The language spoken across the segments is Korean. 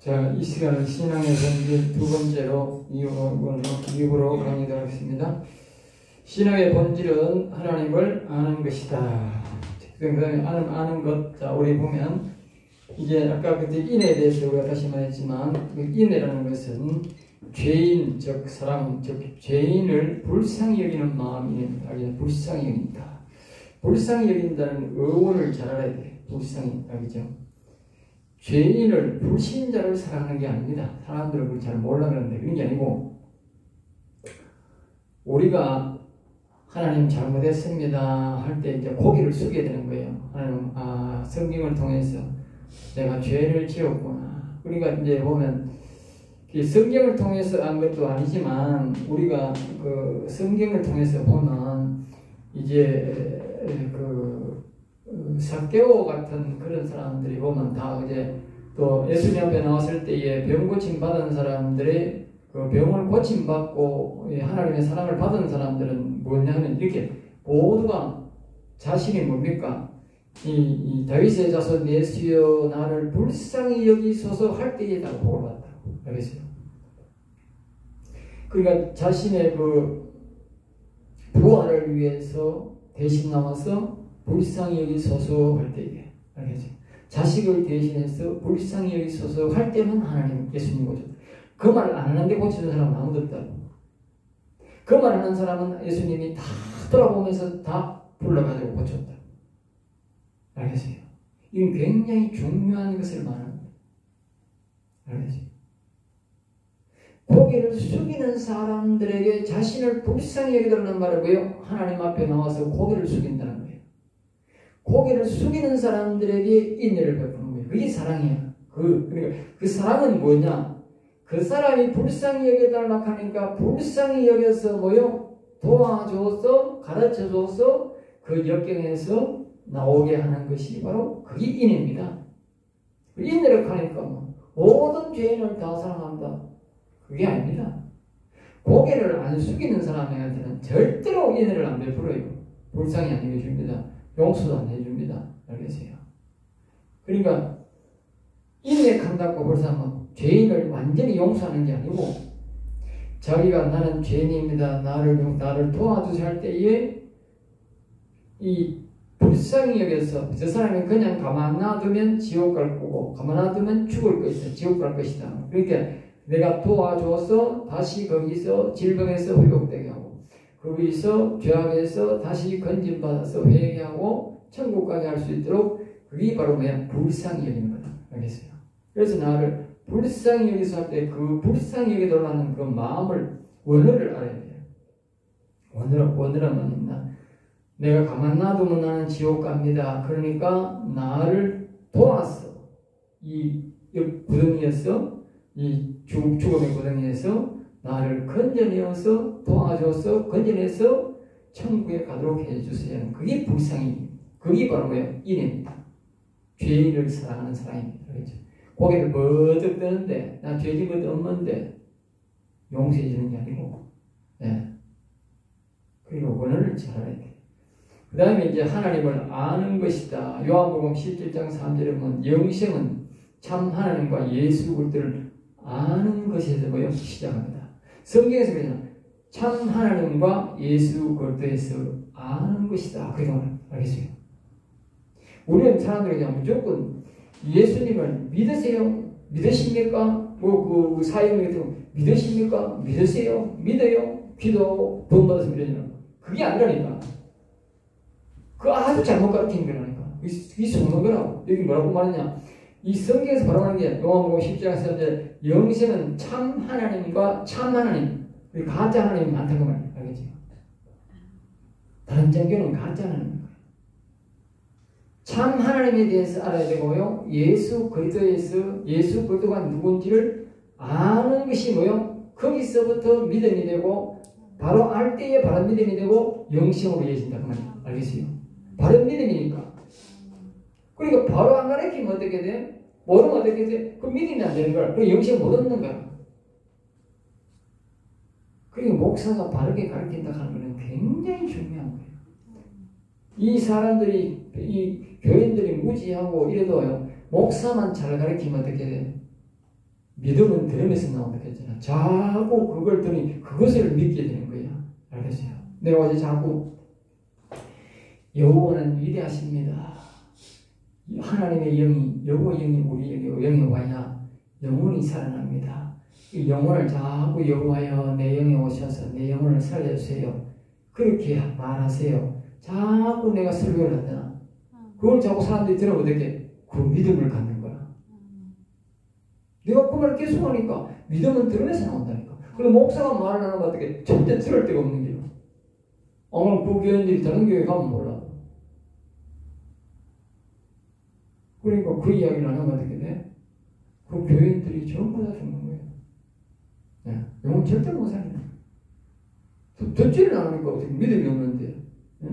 자, 이 시간은 신앙의 본질 두 번째로 이후로 강의하도록 하겠습니다. 신앙의 본질은 하나님을 아는 것이다. 그다음에 아는 것. 자, 우리 보면 이제 아까 그때 인에 대해서 우리가 다시 말했지만 그 인내라는 것은 죄인 즉 사람 즉 죄인을 불쌍히 여기는 마음입니다. 불쌍히 여긴다. 불쌍히 여긴다는 어원을 잘 알아야 돼. 불쌍히 여기죠. 죄인을 불신자를 사랑하는 게 아닙니다. 사람들은 그걸 잘 몰라 그러는데 그런 게 아니고 우리가 하나님 잘못했습니다 할 때 이제 고개를 숙여야 되는 거예요. 하나님 성경을 통해서 내가 죄를 지었구나. 우리가 이제 보면 성경을 통해서 한 것도 아니지만 우리가 그 성경을 통해서 보면 이제 삭개오 같은 그런 사람들이 보면 다 이제 또 예수님 앞에 나왔을 때에 병 고침 받은 사람들이 그 병을 고침 받고 하나님의 사랑을 받은 사람들은 뭐냐면 이렇게 모두가 자신이 뭡니까? 이 다윗의 자손 예수여 나를 불쌍히 여기소서 할 때에다가 복을 받았다고 알겠어요? 그러니까 자신의 그 부활을 위해서 대신 나와서 불쌍히 여기소서 할 때에 알겠죠? 자식을 대신해서 불쌍히 여기소서 할 때만 하나님 예수님 고쳐. 그 말을 안 하는데 고치는 사람은 아무도 없다고. 그 말 하는 사람은 예수님이 다 돌아보면서 다 불러가지고 고쳤다. 알겠어요? 이건 굉장히 중요한 것을 말합니다. 알겠어요? 고개를 숙이는 사람들에게 자신을 불쌍히 여기달라는 말은 뭐예요? 하나님 앞에 나와서 고개를 숙인다는 거예요. 고개를 숙이는 사람들에게 인내를 베푸는 거예요. 그게 사랑이야. 그러니까 그 사랑은 뭐냐? 그 사람이 불쌍히 여겨달라고 하니까 불쌍히 여겨서 뭐요? 도와줘서 가르쳐줘서 그 역경에서 나오게 하는 것이 바로 그게 인내입니다. 인내를 하니까 모든 죄인을 다 사랑한다. 그게 아닙니다. 고개를 안 숙이는 사람한테는 절대로 인내를 안 베풀어요. 불쌍히 안 여겨줍니다. 용서도 안 해줍니다. 알겠어요? 그러니까 인내한다고 벌써 죄인을 완전히 용서하는 게 아니고 자기가 나는 죄인입니다. 나를 도와주세요 할 때에 이 불쌍히 여겨서 저 사람이 그냥 가만 놔두면 지옥 갈 거고 가만 놔두면 죽을 것이다. 지옥 갈 것이다. 그러니까 내가 도와줘서 다시 거기서 질병에서 회복되게 하고 거기서 죄악에서 다시 건진받아서 회개하고 천국 가게 할 수 있도록 그게 바로 뭐야? 불쌍히 여기는 거다. 알겠어요? 그래서 나를 불쌍히 여기서 할 때 그 불쌍히 여기도록 하는 그 마음을 원어를 알아야 돼요. 원어란 말입니다. 내가 가만 놔두면 나는 지옥 갑니다. 그러니까 나를 도와서 이 구덩이에서 이 죽음의 구덩이에서 나를 건져내어서 도와줘서 건져내서 천국에 가도록 해주세요. 그게 불쌍히 그게 바로 뭐예요? 인애입니다. 죄인을 사랑하는 사랑입니다. 그렇죠? 고개를 버뜩 뜨는데 나 죄진 것도 없는데 용서해 주는 게 아니고 그리고 원어를 잘 알아야 돼요. 그 다음에 이제 하나님을 아는 것이다. 요한복음 17장 3절에 보면 영생은 참 하나님과 예수 그리스도를 아는 것에서 뭐요? 시작합니다. 성경에서 그냥 참 하나님과 예수 그리스도에서 아는 것이다. 그렇게 알겠어요? 우리는 사람들이 그냥 무조건 예수님을 믿으세요? 믿으십니까? 그 사역을 해도 믿으십니까? 믿으세요? 믿어요? 기도 돈 받아서 믿으냐? 그게 아니라니까. 그 아주 잘못 가르치는 거라니까. 이 속는 거라고. 여기 뭐라고 말하냐? 이 성경에서 바로 말하는 게 요한복음 10장 3절 영생은 참 하나님과 참 하나님 가짜 하나님이 많다고 말이에요. 알겠지? 다른 종교는 가짜 하나님. 참 하나님에 대해서 알아야 되고요. 예수 그리스도에서 예수 그리스도가 누군지를 아는 것이 뭐요? 거기서부터 믿음이 되고 바로 알 때에 바른 믿음이 되고 영생으로 이어진다고 말이에요. 알겠어요? 바른 믿음이니까. 그러니까 바로 안 가르치면 어떻게 돼? 모르면 어떻게 돼? 그 믿음이 안 되는 거야. 그 영생 못 얻는 거야. 그러니까 목사가 바르게 가르친다 하는 것은 굉장히 중요한 거예요. 이 사람들이 이 교인들이 무지하고 이래도요. 목사만 잘 가르치면 어떻게 돼? 믿음은 들음에서 나온다 했잖아. 자꾸 그걸 들으니 그것을 믿게 되는 거야. 알겠어요? 내가 어제 자꾸 여호와는 위대하십니다. 하나님의 영이, 여호와 영이 우리 영에 와야 영혼이 살아납니다. 이 영혼을 자꾸 여호와여 내 영에 오셔서 내 영혼을 살려주세요. 그렇게 말하세요. 자꾸 내가 설교를 하잖아. 그걸 자꾸 사람들이 들으면 어떻게? 그 믿음을 갖는 거야. 내가 그 말을 계속 하니까 믿음은 들음에서 나온다니까. 그럼 목사가 말을 하면 어떻게? 절대 들을 데가 없는 거야. 오늘 그 교인들이 다른 교회 가면 몰라. 그러니까 그 이야기를 안 하면 어떻게 돼? 그 교인들이 전부 다 죽는 거예요. 네. 영혼 절대 못 살려. 듣지를 않으니까 어떻게 믿음이 없는데. 네?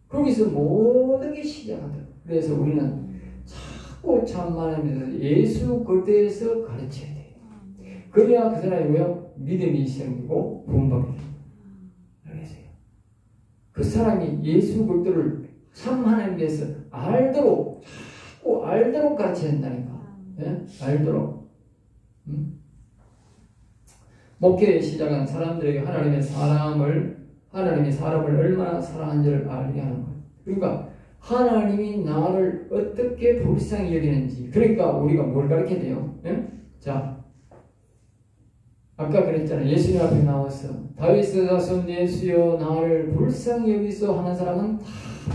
거기서 모든 게 시작한다. 그래서 우리는 자꾸 참만하면서 예수 그리스도에서 가르쳐야 돼요. 그래야 그 사람이 뭐요? 믿음이 생기고 구원받게 됩니다. 알겠어요? 그 사람이 예수 그리스도를 참 하나님에 대해서 알도록 자꾸 알도록 가르쳐야 된다니까. 예? 알도록. 목회의 시작은 사람들에게 하나님의 사람을 얼마나 사랑하는지를 알게 하는 거예요. 그러니까 하나님이 나를 어떻게 불쌍히 여기는지. 그러니까 우리가 뭘 가르쳐야 돼요? 예? 자, 아까 그랬잖아요. 예수님 앞에 나와서 다윗의 자손 예수여 나를 불쌍히 여기소 하는 사람은 다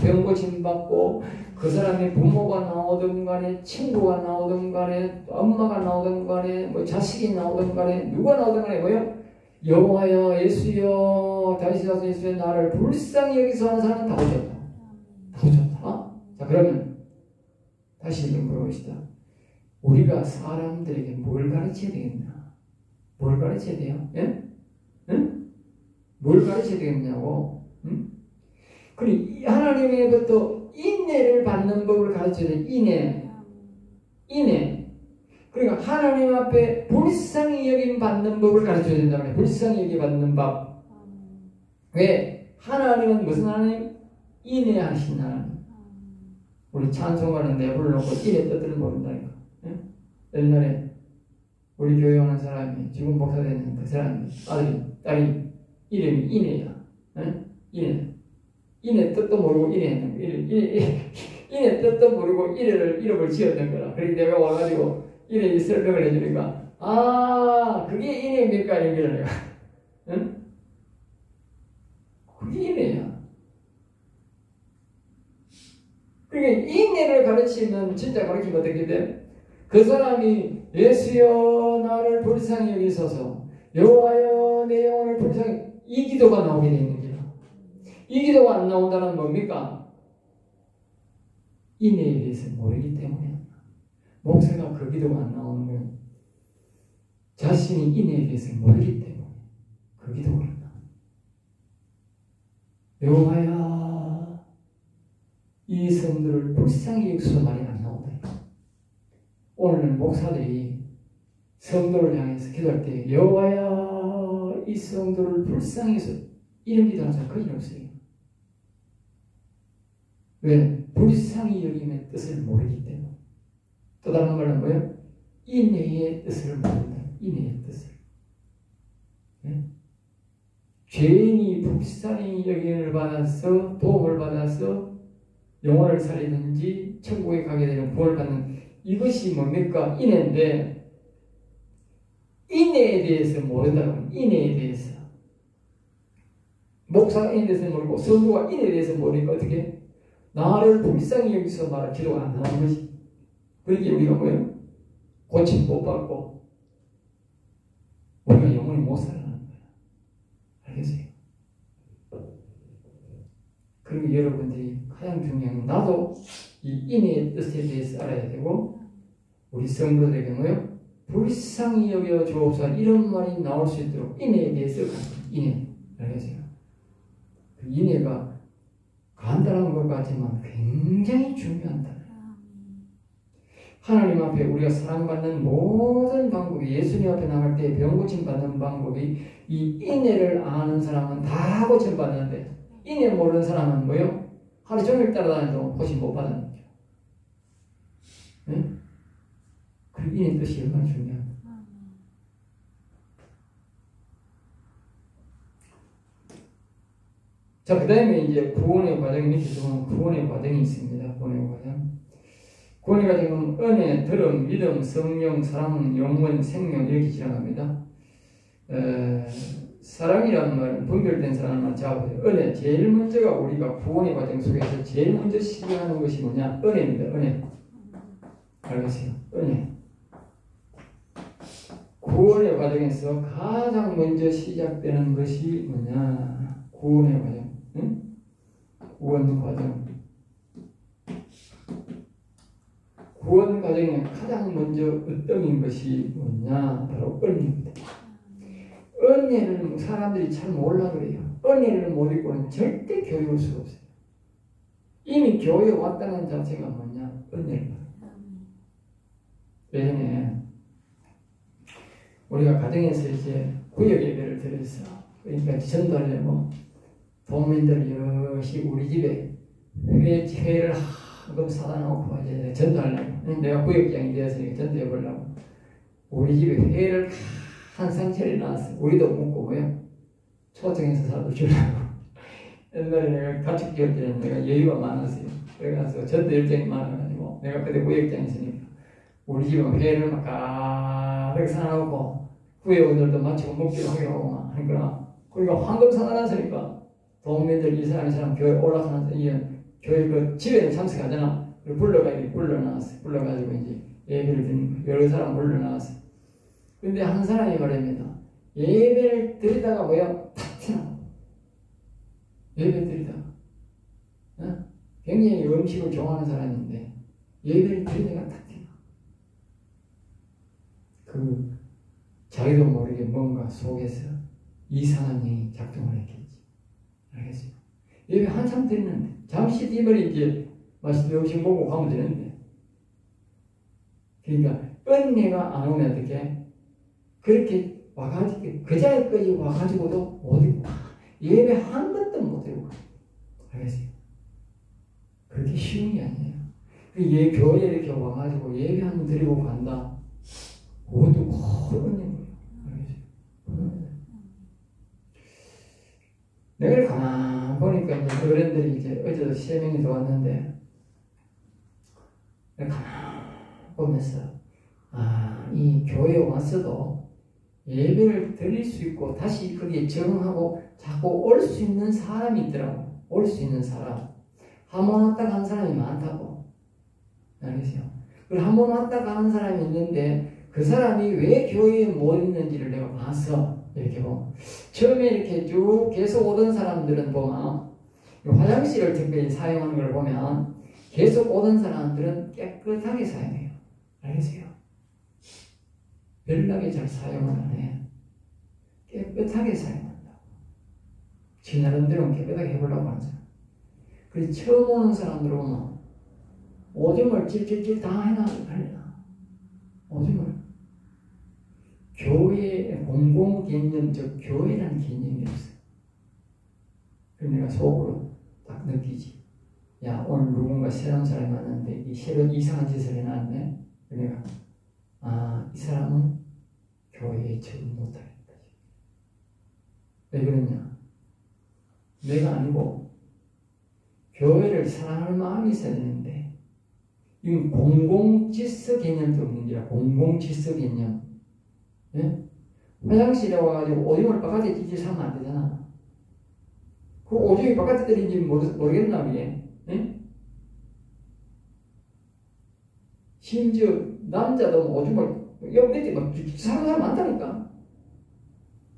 병 고침 받고 그 사람의 부모가 나오든 간에 친구가 나오든 간에 엄마가 나오든 간에 뭐 자식이 나오든 간에 누가 나오든 간에 뭐요? 여호와여 예수여 다윗의 자손 예수여 나를 불쌍히 여기소 하는 사람은 다 오셨다. 다 오셨다. 자 그러면 다시 좀 물어봅시다. 우리가 사람들에게 뭘 가르쳐야 되겠나? 뭘 가르쳐야 돼요? 예? 응? 뭘 가르쳐야 되겠냐고? 응? 그리고 하나님의부터 인내를 받는 법을 가르쳐야 돼. 인내. 그러니까 하나님 앞에 불쌍히 여김 받는 법을 가르쳐야 된다고 해요. 불쌍히 여김 받는 법. 왜? 하나님은 무슨 하나님? 인내하신 하나님. 우리 찬송가는 내부를 놓고 인내 뜻들을 모른다니까. 예? 옛날에 우리 교회 오는 사람이 지금 목사 되는 그 사람이 딸이 이름이 인애야. 예? 인애 뜻도 모르고 인애 뜻도 모르고 이름을 지었던 거라. 그래서 내가 와가지고 인애 설명을 해주니까 그게 인애입니까? 이런 내가. 응? 그게 인애야. 그러니까 인애를 가르치면 진짜 가르치면 어떻게 돼? 그 사람이 예수여 나를 불쌍히 여기소서 여호와여 내 영혼을 불쌍히 이 기도가 나오게 되는 거야. 이 기도가 안 나온다는 뭡니까? 인애에 대해서 모르기 때문에 목사가 그 기도가 안 나오는 건 자신이 인애에 대해서 모르기 때문에 그 기도가 안 나와요. 여호와여 이 성도를 불쌍히 여기소서 말이 안 나온다. 오늘은 목사들이 성도를 향해서 기도할 때 여호와여 이 성도를 불쌍히 여기소서 이런 기도하는 사람 거의 없어요. 왜? 불쌍히 여김의 뜻을 모르기 때문에. 또 다른 말은 뭐예요? 인애의 뜻을 모른다. 인애의 뜻을. 네? 죄인이 불쌍히 여김을 받아서 도움을 받아서 영혼을 살리든지 천국에 가게 되는 구원을 받는 이것이 뭡니까? 인애인데 인애에 대해서 모른다는 인애에 대해서 목사가 인애에 대해서 모르고 성도가 인애에 대해서 모르니까 어떻게 나를 불쌍히 여기서 말할 기도가 안 나오는 것이. 그러기에 우리가 뭐예요? 고침 못 받고 우리가 영원히 못 살아나는 거야. 알겠어요? 그리고 여러분들이 가장 중요한 건 나도 이 인애의 뜻에 대해서 알아야 되고 우리 성도들에게 뭐예요? 불쌍히 여겨 주옵소서 이런 말이 나올 수 있도록 인애에 대해서 인애. 알겠어요? 그 인애가 간단한 것 같지만 굉장히 중요한 단어예요. 하나님 앞에 우리가 사랑받는 모든 방법이 예수님 앞에 나갈 때 병고침 받는 방법이 이 인애를 아는 사람은 다 고침 받는데 인애 모르는 사람은 뭐요? 하루 종일 따라다녀도 고침 못 받는 거죠. 네? 그 인애 뜻이 얼마나 중요한가. 자, 그 다음에 이제 구원의 과정이 밑에 보면 구원의 과정이 있습니다. 구원의 과정. 구원의 과정은 은혜, 들음, 믿음, 성령, 사랑, 영원, 생명 이렇게 지나갑니다. 사랑이라는 말은 분별된 사랑을 말 잡아보세요. 은혜, 제일 먼저가 우리가 구원의 과정 속에서 제일 먼저 시작하는 것이 뭐냐? 은혜입니다. 은혜. 알겠어요? 은혜. 구원의 과정에서 가장 먼저 시작되는 것이 뭐냐? 구원의 과정. 응? 구원 과정. 구원 과정에 가장 먼저 으뜸인 것이 뭐냐? 바로 은혜입니다. 은혜를 사람들이 잘 몰라 그래요. 은혜를 못 입고는 절대 교회 올 수가 없어요. 이미 교회에 왔다는 자체가 뭐냐? 은혜를. 예전에 우리가 가정에서 이제 구역 예배를 드려서 그러니까 전도하려고 도민들 여럿이 우리 집에 회를 한금 사다 놓고 이제 전도하려고 내가 구역장이 되었으니까 전도해보려고 우리 집에 회를 한 상처를 놨어. 우리도 먹고 뭐요? 초청해서 사도 주려고. 옛날에 내가 가축 키울 때는 내가 여유가 많았어요. 그래가지고 전도 열정이 많아가지고 내가 그때 구역장에 있으니까 우리 집은 회를 막 가득 사놓고 구역원들도 마치고 먹기로 하기로 하고 막 하니까 그러니까 황금 사다 놨으니까 도민들 이 사람 교회 올라가는 교회 그 집에는 참석하잖아. 불러놨어. 불러가지고 이제 예배를 드는 여러 사람 불러놨어. 근데 한 사람이 말합니다. 예배를 드리다가 뭐야? 탁 튀나. 예배 드리다가. 어? 굉장히 음식을 좋아하는 사람인데 예배를 드리다가 탁 튀나. 자기도 모르게 뭔가 속에서 이상한 영이 작동을 했겠지. 알겠어요? 예배 한참 드리는데 잠시 뒤면 이제 맛있는 음식 먹고 가면 되는데 그러니까 은혜가 안 오면 어떻게 그렇게 와가지고 그 자리까지 와가지고도 못 입고 예배 한 번도 못 드리고 알겠어요? 그렇게 쉬운 게 아니에요. 교회에 이렇게 와가지고 예배 한 번 드리고 간다. 그것도 큰 은혜예요. 알겠어요? 내가 가만 보니까 이제 어른들이 이제 어제도 3명이 더 왔는데 가만 보면서 이 교회에 왔어도 예배를 드릴 수 있고 다시 거기에 적응하고 자꾸 올 수 있는 사람이 있더라고. 올 수 있는 사람. 한 번 왔다 간 사람이 많다고. 알겠어요? 그리고 한 번 왔다 가는 사람이 있는데 그 사람이 왜 교회에 못 있는지를 내가 봐서 이렇게 보면 처음에 이렇게 쭉 계속 오던 사람들은 보면 화장실을 특별히 사용하는 걸 보면 계속 오던 사람들은 깨끗하게 사용해요. 알겠어요? 별나게 잘 사용을 안 해. 깨끗하게 사용한다고. 지 나름대로 깨끗하게 해보려고 하는 사람. 그래서 처음 오는 사람들 오면 오줌을 찔찔찔 다 해놔. 오줌을. 교회 공공 개념, 즉 교회라는 개념이 없어요. 그래서 내가 속으로 딱 느끼지. 야, 오늘 누군가 새로운 사람이 왔는데 이 새로운 이상한 짓을 해놨네. 내가 이 사람은 교회에 적응 못하겠다. 왜 그러냐? 내가 아니고 교회를 사랑하는 마음이 있어야 되는데 이건 공공질서 개념도 없는 게라 공공질서 개념. 예? 화장실에 와가지고 오줌을 바깥에 찌질 사면 안 되잖아. 그 오줌이 바깥에 떨어진지 모르겠나, 그게? 예? 심지어 남자도 오줌을 옆 밑에 막 사는 사람 많다니까.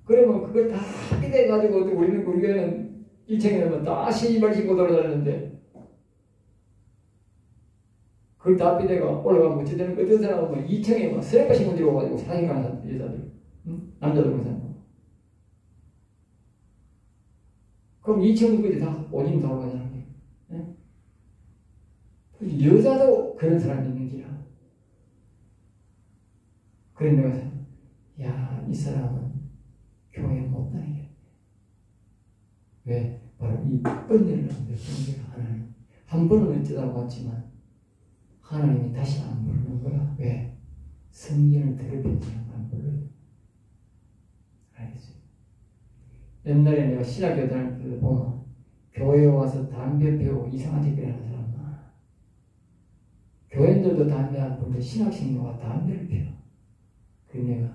그러면 그걸 다 삐대가지고 우리는 1층에 오면 다 신발 신고 돌아다니는데 그걸 다 삐대가 올라가면 어찌 되는 거 어떤 사람은 2층에 막 쓰레빠 신고 들어가가지고 사진 가는 여자들, 응? 남자들 그 사람. 그럼 2층까지 다 오줌 돌아가잖아. 응? 여자도 그런 사람이 있는 기라. 그런 내가 야, 이 사람은 교회에 못 다니겠네. 왜? 바로 이 은혜를 베푼 하나님. 한 번은 어쩌다 왔지만 하나님이 다시 안 부르는 거야. 왜? 성경을 더럽히지 안 불러요. 알겠어요? 옛날에 내가 신학교 다닐 때 보면 교회에 와서 담배 피우고 이상한 짓거리 하는 사람 많아. 교인들도 담배 안 피우는데 신학생이 와 담배를 피워. 그래서 내가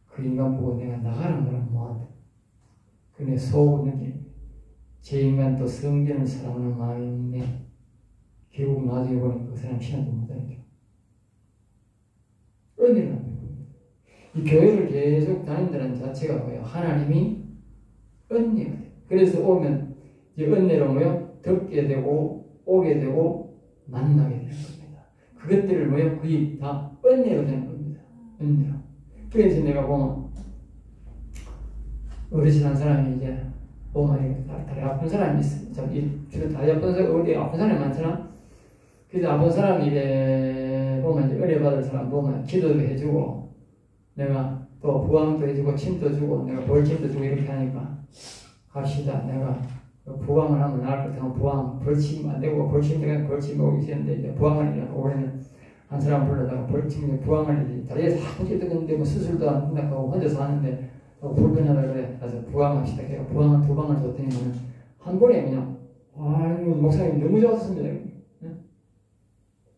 그 인간 보고 내가 나가는 거랑 뭐한다. 근데 속은 느끼는 제 인간도 성전을 사랑하는 마음이 있네. 결국 나중에 보니까 그 사람 신앙도 못하니까. 은혜를 안 배웁니다. 이 교회를 계속 다닌다는 자체가 뭐예요? 하나님이 은혜가 돼요. 그래서 오면 이제 은혜로 뭐요? 듣게 되고 오게 되고 만나게 되는 겁니다. 그것들을 뭐요? 거의 다 은혜로 되는 겁니다. 은혜로. 그래서 내가 보면 어르신 한 사람이 이제 보면 다리 아픈 사람이 있어. 주로 다리 아픈 사람, 어디 아픈 사람이 많잖아. 그래서 아픈 사람이 이제 보면 이제 은혜 받을 사람 보면 기도도 해주고 내가 또 부항도 해주고 침도 주고 내가 벌침도 주고 이렇게 하니까 갑시다. 내가 부항을 하면 나을 것 같으면 부항 벌침 안 되고 벌침 내가 벌침 오기 싫은데 이제 부항을 이제 올해는 한 사람 불러다가 벌침 부항을 이제 다리에서 아프게 뜨는데 뭐 수술도 안 된다고 혼자서 하는데 불편하다 그래. 그래서 부항합시다. 걔가 부항을 2방을 줬더니 한 번에 그냥 아이고 목사님 너무 좋았습니다.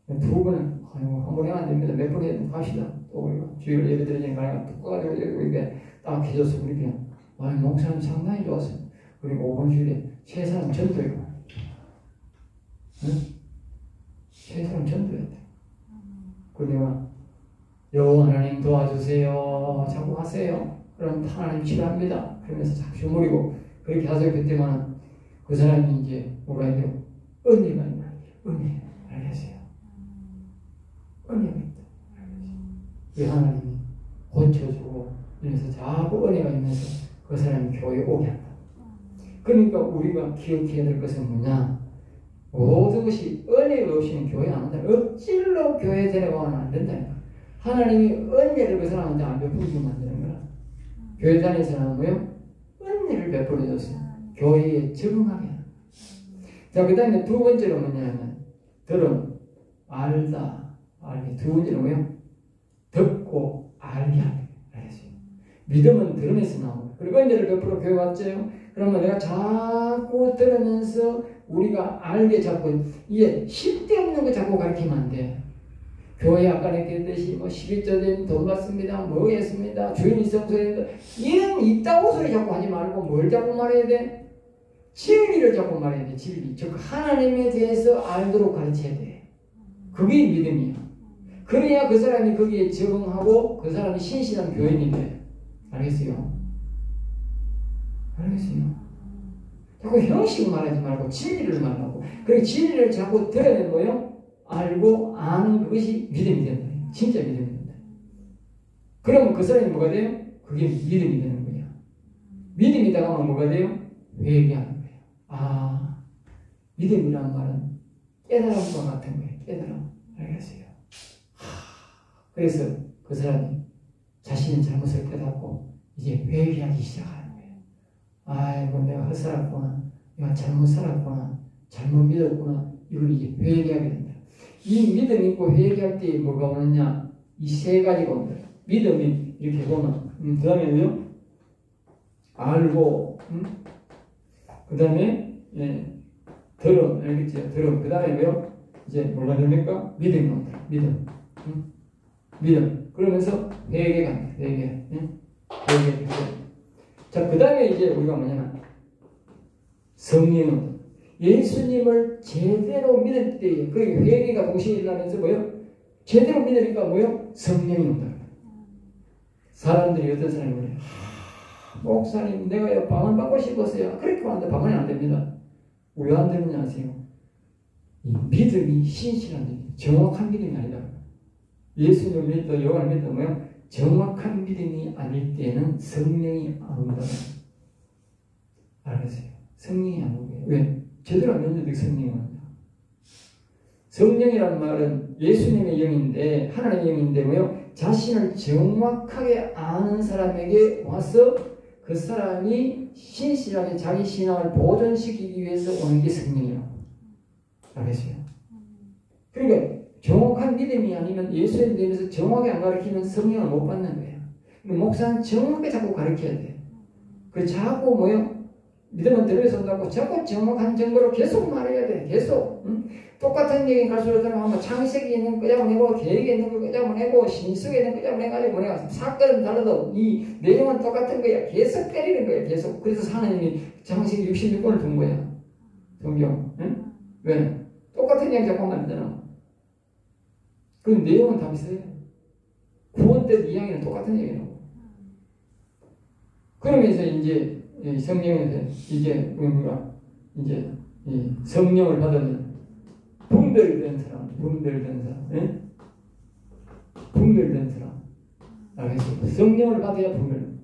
2번은 아이고 한 번에 안 됩니다. 몇 번에 갑시다. 또 주의를 예배 드리니까 내가 뚝 가지고 이렇게 딱 해줬어. 그렇게 아이 목사님 상당히 좋았어요. 그리고 5번 주일에 세 사람 전도했고 세 사람 전도했대. 그리고 내가 여호와 하나님 도와주세요. 자꾸 하세요. 그럼 하나님 치료합니다. 그러면서 자꾸 주무리고 그렇게 하세요. 그때만 그 사람이 이제 뭐라 해요? 은혜가 있는 은혜. 알겠어요? 은혜가 있다. 그 하나님이 고쳐주고 이러면서 자꾸 은혜가 있면서 그 사람이 교회에 오게 한다. 그러니까 우리가 기억해야 될 것은 뭐냐? 모든 것이 은혜가 없이는 교회 안 한다. 억지로 교회 데려가면 안 된다니까. 하나님이 은혜를 그 사람한테 안 베풀게 만드는 거야. 교회 다니는 사람은 뭐요? 은혜를 베풀어줬어요. 교회에 적응하게 하는 거야. 자, 그 다음에 두 번째로 뭐냐면 들음, 알다, 알게. 두 번째로 뭐요? 듣고 알게 하는 거예요. 알겠어요? 믿음은 들음에서 나오는 거예요. 그리고 은혜를 베풀어 교회 왔죠? 그러면 내가 자꾸 들으면서 우리가 알게 자꾸 이게 실데없는 거 자꾸 가르치면 안 돼. 교회 아까 얘기했듯이 뭐 11조 돈 받습니다. 뭐 했습니다. 주인이 성소입니다. 이런 이따구 소리 자꾸 하지 말고 뭘 자꾸 말해야 돼? 진리를 자꾸 말해야 돼. 진리. 즉 하나님에 대해서 알도록 가르쳐야 돼. 그게 믿음이야. 그래야 그 사람이 거기에 적응하고 그 사람이 신실한 교인이 돼. 알겠어요? 알겠어요? 자꾸 형식 말하지 말고 진리를 말하고 그리고 진리를 자꾸 들으면 뭐요? 알고 아는 그것이 믿음이 된다. 진짜 믿음이 된다. 그러면 그 사람이 뭐가 돼요? 그게 믿음이 되는 거야. 믿음이 다가오면 뭐가 돼요? 회개하는 거예요. 아, 믿음이란 말은 깨달음과 같은 거예요. 깨달음. 알겠어요? 그래서 그 사람이 자신의 잘못을 깨닫고 이제 회개하기 시작하는 거예요. 아이고 내가 헛살았구나. 내가 잘못 살았구나. 잘못 믿었구나. 이걸 이제 회개하게 된다. 이 믿음 있고 회개할 때 뭐가 오느냐? 이 세 가지가 옵니다. 믿음이 이렇게 보면 그 다음에요. 알고 그 다음에 들음. 알겠죠? 들음. 그 다음에 뭐요? 이제 뭐가 됩니까? 믿음이 옵니다. 믿음. 믿음. 그러면서 회개가 옵니다. 회개. 회개. 자, 그 다음에 이제 우리가 뭐냐면 성령은 예수님을 제대로 믿을 때에 그 회개가 동시에 일어나면서 뭐요? 제대로 믿으니까 뭐요? 성령이 온다. 사람들이 어떤 사람이 그래요? 목사님 내가 방언 받고 싶었어요. 그렇게 하는데 방언이 안 됩니다. 왜 안 되느냐 아세요? 이 믿음이 신실한 믿음, 정확한 믿음이 아니다. 예수님을 믿도 요한을 믿도 뭐요? 정확한 믿음이 아닐 때는 성령이 안 온다. 알겠어요? 성령이 안 오게. 왜? 제대로 안 믿는데 성령이 온다. 성령이란 말은 예수님의 영인데 하나님의 영인데 뭐요? 자신을 정확하게 아는 사람에게 와서 그 사람이 신실하게 자기 신앙을 보존시키기 위해서 오는 게 성령이라고. 알겠어요? 그러니까 정확한 믿음이 아니면 예수의 믿음에서 정확하게 안 가르치면 성령을 못 받는 거예요. 목사는 정확하게 자꾸 가르쳐야 돼. 그 자꾸 뭐요? 믿음은 들어서 온다고 자꾸 정확한 정보를 계속 말해야 돼. 계속. 응? 똑같은 얘기 갈수록 들어가면 창세기에 있는 거 잡아내고 계획에 있는 거 잡아내고 신속에 있는 거 잡아내가지고 뭐냐 사건은 달라도 이 내용은 똑같은 거야. 계속 때리는 거야. 계속. 그래서 하나님이 창세기 66권을 준 거야. 성경. 응? 왜? 똑같은 얘기 자꾸 하면 안 되잖아. 그 내용은 다 비슷해요. 구원 때 이야기는 똑같은 얘기라고. 그러면서 이제 성령에서 이제 우리가 이제 성령을 받으면 분별된 사람, 분별된 사람, 예? 분별된 사람. 알겠습니다. 성령을 받아야 분별.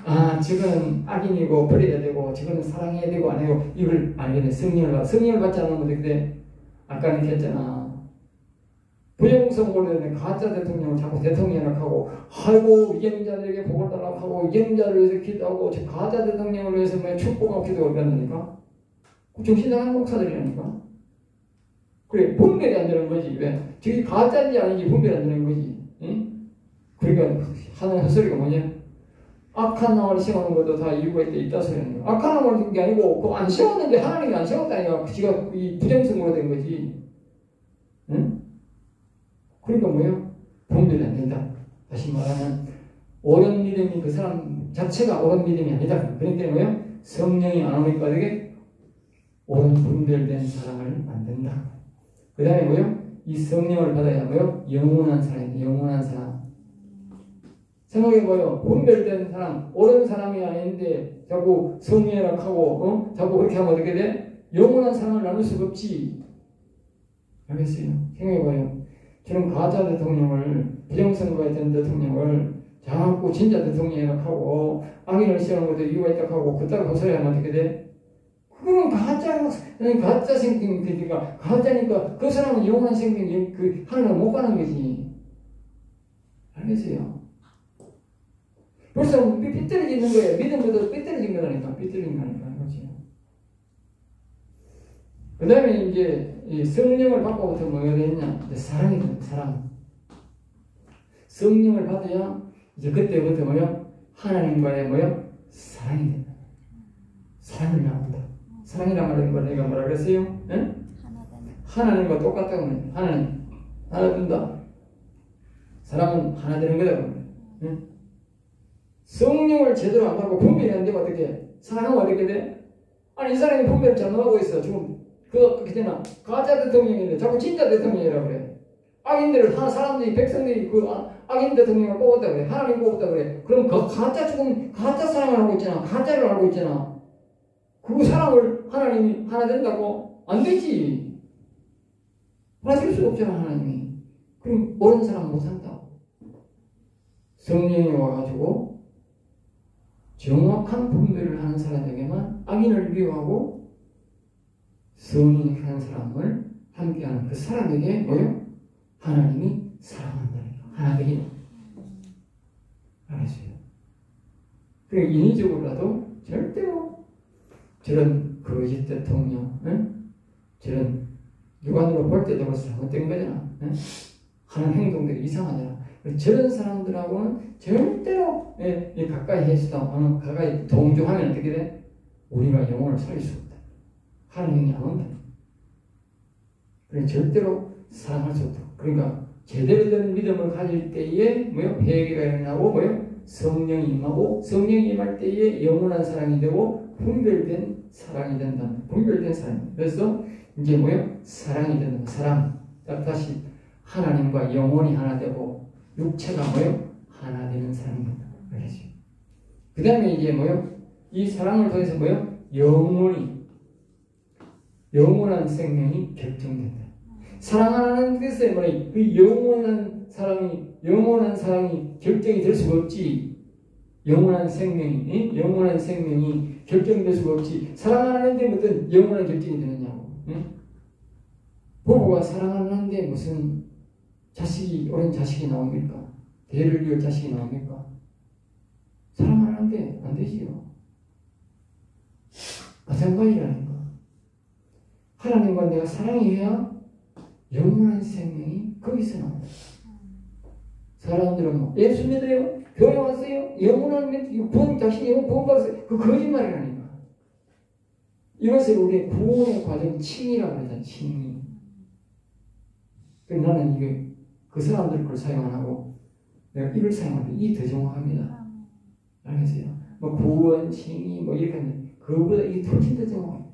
아, 저거는 악인이고 버려야 되고, 저거는 사랑해야 되고 안 해요. 이걸 알겠네. 성령을 받지 않으면 어떻게 돼? 아까 얘기했잖아. 부정성으로 되는 가짜 대통령을 자꾸 대통령을 하고, 아이고 위험자들에게 복을 달라고 하고, 위험자를 위해서 기도하고, 저 가짜 대통령을 위해서 뭐 축복하고 기도하고 한다니까? 정신 나간 목사들이라니까? 그래, 분별이 안 되는 거지. 왜? 저기 가짜인지 아닌지 분별이 안 되는 거지. 응? 그러니까 하는 헛소리가 뭐냐? 악한 나무를 심어놓은 것도 다 이유가 있다 소리는 거야. 악한 나무를 심은 게 아니고 그거 안 심었는데 하나님이 안 심었다니까. 지가 이 부정성으로 된 거지. 응? 그러니까 뭐예요? 분별이 안 된다. 다시 말하면 옳은 믿음이 그 사람 자체가 옳은 믿음이 아니다. 그러니까 뭐예요? 성령이 안 오니까 어떻게 옳은 분별된 사람을 만든다. 그 다음에 뭐예요? 이 성령을 받아야 뭐예요? 영원한 사람이에요. 영원한 사람. 생각해봐요. 분별된 사람, 옳은 사람이 아닌데 자꾸 성령이라고 자꾸 그렇게 하면 어떻게 돼? 영원한 사랑을 나눌 수가 없지. 알겠어요? 생각해봐요. 저는 가짜 대통령을, 부정선거에 된 대통령을 자꾸 진짜 대통령이라고 하고 악인을 시험하는 것도 이유가 있다고 하고 그따로 헛소리 하면 어떻게 돼? 그건 가짜 생명, 그러니까 가짜니까 그 사람은 영원한 생명, 그 하늘을 못 가는 거지. 알겠어요? 벌써 삐뚤어지는 거예요. 믿음보다 삐뚤어진 거라니까. 삐뚤어진 거니까. 그렇지. 그 다음에 이제 이 성령을 받고부터 뭐가 되냐? 이제 사랑이 됩니다. 사랑. 성령을 받아야 이제 그때부터 뭐야? 하나님과의 뭐야? 사랑이 된다. 사랑이 나온다. 사랑이란 말은 걸 내가 뭐라 그랬어요? 예? 하나님과 똑같다고 합니다. 하나님 하나 된다. 사랑은 하나 되는 거다. 예? 성령을 제대로 안 받고 분별이 안 되면 어떻게 해? 사랑은 어떻게 돼? 아니 이 사람이 분별을 잘못하고 있어. 지금 그때나 가짜 대통령인데 자꾸 진짜 대통령이라고 그래. 악인들을 사람들이 백성들이 그 악인 대통령을 뽑았다 그래. 하나님 뽑았다 그래. 그럼 그 가짜 사랑을 하고 있잖아. 가짜를 알고 있잖아. 그 사람을 하나님이 하나 된다고? 안 되지. 하나 될 수가 없잖아, 하나님이. 그럼 옳은 사람 못 산다. 성령이 와가지고 정확한 분별을 하는 사람에게만 악인을 미워하고 선인하는 사람을 함께하는 그 사람에게 뭐요? 하나님이 사랑한다니까. 하나 되기. 알았어요. 그리고 인위적으로라도 절대로 저런 거짓 대통령, 저런 육안으로 볼 때도 잘못된 거잖아. 하는 행동들이 이상하잖아. 저런 사람들하고는 절대로 가까이 해서도 가까이 동조하면 어떻게 돼? 우리가 영혼을 살릴 수 없다. 하나님이 안 온다. 그래 절대로 사랑할 수 없다. 그러니까 제대로 된 믿음을 가질 때에 뭐요? 회개가 일어나고 뭐요? 성령이 임하고 성령이 임할 때에 영원한 사랑이 되고 분별된 사랑이 된다. 분별된 사랑. 그래서 이제 뭐요? 사랑이 된다. 사랑. 다시 하나님과 영혼이 하나 되고 육체가 뭐요? 하나 되는 사랑이 된다. 알겠죠? 그 다음에 이제 뭐요? 이 사랑을 통해서 뭐요? 영원한 생명이 결정된다. 사랑하는 뜻에 뭐냐? 그 영원한 사랑이 결정이 될 수가 없지. 영원한 생명이 결정될 수가 없지. 사랑하는데 무슨 영원한 결정이 되느냐고. 부부가 사랑하는데 무슨 옳은 자식이 나옵니까? 대를 이을 자식이 나옵니까? 사랑하는데 안 되지요. 마찬가지라니까. 하나님과 내가 사랑해야 영원한 생명이 거기서 나온다. 사람들은 뭐 예수 믿어요? 교회 왔어요? 영원한 자신이 구원받았어요? 그 거짓말이라니까. 이것을 우리 구원의 과정 칭이라고 하잖아요. 칭이. 나는 이게 그 사람들 걸 사용 안 하고 내가 이걸 사용하는데 이게 더 정확합니다. 알겠어요? 뭐 구원, 칭이 뭐 이렇게 하는데 그거보다 이게 훨씬 더 정확합니다.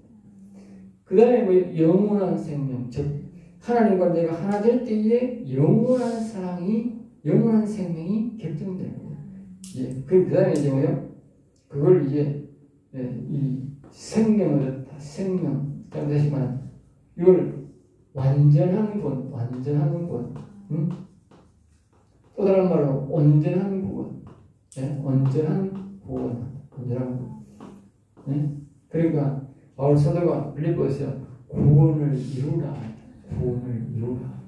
그 다음에 뭐 영원한 생명, 즉 하나님과 내가 하나 될 때에 영원한 사랑이, 영원한 생명이 결정되는 거예요. 예. 그 다음에 이제 뭐요? 그걸 이제 이 생명을 얻었다. 생명. 다시 말하면 이걸 완전한 분, 완전한 분. 응? 또 다른 말로 온전한 구원. 예? 온전한 구원. 온전한 구원. 예? 그러니까 바울 사도가 빌립보에서 구원을 이루라. 구원을 이루라.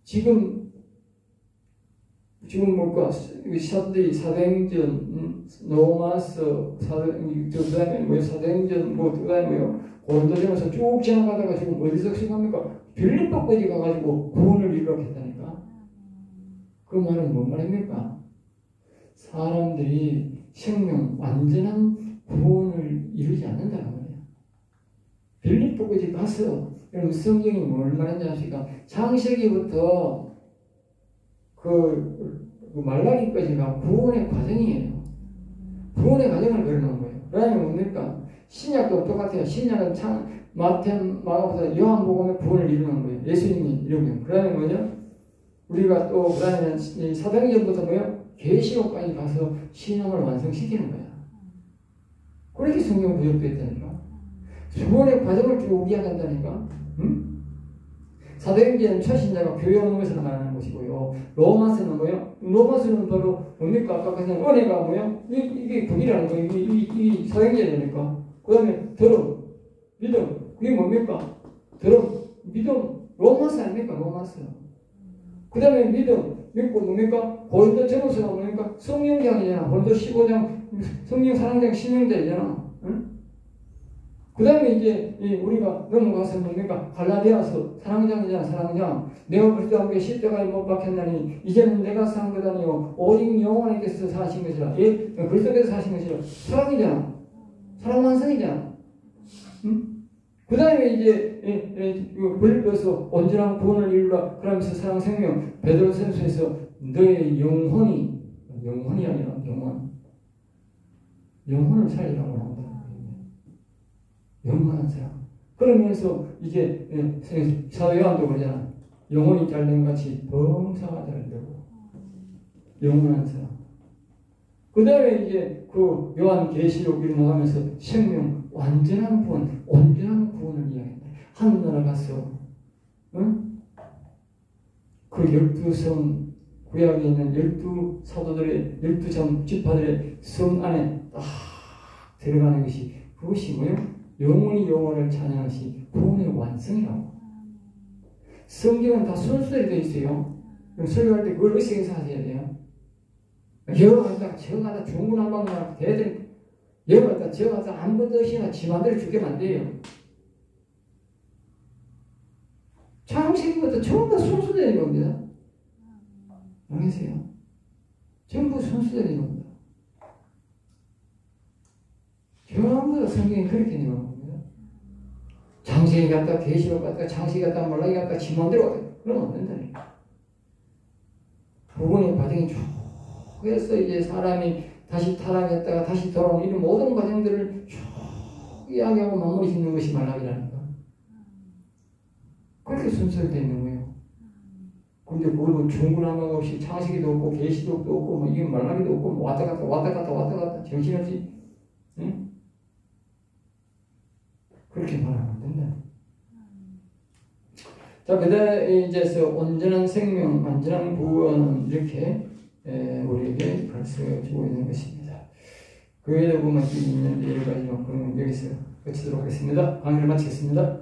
지금 뭘까? 사도들이 사도행전, 로마서, 그 다음에 뭐 사도행전, 그 다음에 뭐요? 고린도전에서 쭉 지나가다가 지금 어디서 시작합니까? 빌립보까지 가가지고 구원을 이루라고 했다니까. 그 말은 뭔 말입니까? 사람들이 생명, 완전한 구원을 이루지 않는다는 말이에요. 빌립보까지 가서, 여러분 성경이 뭘 말하는지 아십니까? 창세기부터 그 말라기까지가 구원의 과정이에요. 구원의 과정을 그려놓은 거예요. 그 다음에 뭡니까? 신약도 똑같아요. 신약은 마태마가보다 요한복음의 구원을 이루는 거예요. 예수님이 이런 거예요. 그 다음에 뭐냐? 우리가 또 그 다음에 사도행전부터 뭐요? 계시록까지 가서 신앙을 완성시키는 거야. 그렇게 성경 구역됐다니까. 구원의 과정을 쭉 이야기한다니까. 응? 사도행전은 초신자가 교회하는 것을 말하는 것이고요. 로마서는 뭐요? 로마서는 바로 뭡니까? 아까 그냥 은혜가 뭐요? 이게 그이라는 거예요. 이 사도행전이니까. 그 다음에 들음, 믿음. 그게 뭡니까? 들음, 믿음. 로마서 아닙니까? 로마서. 그 다음에 믿음, 믿고 뭡니까? 고린도전서가 뭡니까? 성령장이잖아. 고린도 15장, 성령 사랑장 10명장이잖아. 응? 그 다음에 이제 우리가 넘어가서 뭡니까? 갈라디아서 사랑장이잖아. 사랑장. 내가 그리스도 함께 십자가에 못 박혔나니 이제는 내가 산 것 아니요 오직 영원하께서 사신 것이라. 예? 그리스도께서 사신 것이라. 사랑이잖아. 사랑 완성이잖아. 응? 그 다음에 이제 빌립보에서 온전한 구원을 이루라. 그러면서 사랑 생명 베드로전서에서 너의 영혼이 아니라 영혼을 살리라고 합니다. 영원한 사랑. 그러면서 이제 사도 요한도 그러잖아. 영혼이 잘된 같이 범사가 잘되고 영원한 사랑. 그 다음에 이제 그 요한 계시록을 나가면서 생명 완전한 구원, 온전한 구원을 이야기한다. 하늘나라 가서 응? 그 12성 구약에 있는 12사도들의 12점 지파들의 성 안에 딱 들어가는 것이 그것이 뭐예요? 영원히 영원을 찬양하시 구원의 완성이라고. 성경은 다 순서대로 되어 있어요. 그럼 설교할 때 그걸 의식해서 하셔야 돼요. 여러 갔다가 저 갔다 중구난방만 대들 여러 갔다 저 갔다 아무것도 없이나 지 맘대로 죽게 안 돼요. 창세기부터 전부 다 순서대로 겁니다. 알겠어요? 전부 순서대로 겁니다. 전부 다 성경이 그렇게 되는 겁니다. 창세기 갔다 계시록 갔다 창세기 갔다 말라기 갔다 지 맘대로 갔다 그러면 안 된다니까. 구원의 과정이 쭉 해서 이제 사람이 다시 타락했다가 다시 돌아오는 이런 모든 과정들을 쭉 이야기하고 마무리 짓는 것이 말라기라니까. 그렇게 순서로 되어 있는 거예요. 근데 그걸 중구난방 없이 창세기도 없고 계시록도 없고 뭐 이게 말라기도 없고 뭐 왔다 갔다 정신없이 응? 그렇게 말하면 안 된다. 자, 그 다음에 이제서 온전한 생명, 완전한 구원은 이렇게 우리에게 가르쳐주고 있는 것입니다. 그 외에도 보면 있는 여러 가지 그런 여기서 끝이도록 하겠습니다. 강의를 마치겠습니다.